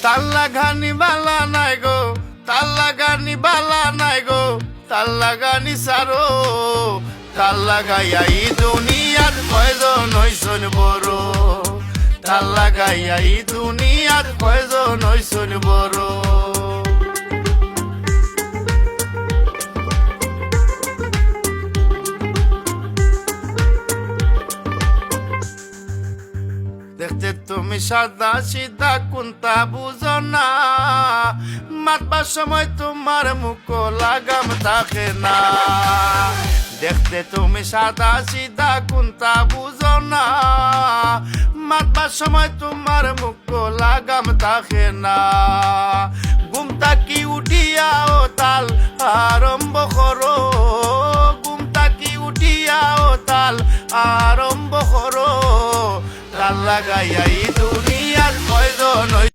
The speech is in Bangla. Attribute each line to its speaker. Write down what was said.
Speaker 1: তাল লাগানি বালা নাই গো, তাল লাগানি বালা নাই গো, তাল লাগানি সারো। তাল লাগাইয়া ই দুনিয়াত কয়জন হইছন বড়, তাল লাগাইয়া ই দুনিয়াত কয়জন হইছন বড়। দেখতে তুমি সাদা সিধা কোনটা বুঝো না, মাতবার সময় তোমার মুখ লাগাম থাকে না। দেখতে তুমি সাদা সিধা কোনটা বুঝো না, মাতবার সময় তোমার মুখ লাগাম থাকে না। ঘুমটা কি উঠিয়া ও তাল আরম্ভ করো, ঘুমটা কি উঠিয়া ও তাল আরম্ভ করো। তাল লাগাইয়া ই দুনিয়ার কয়জন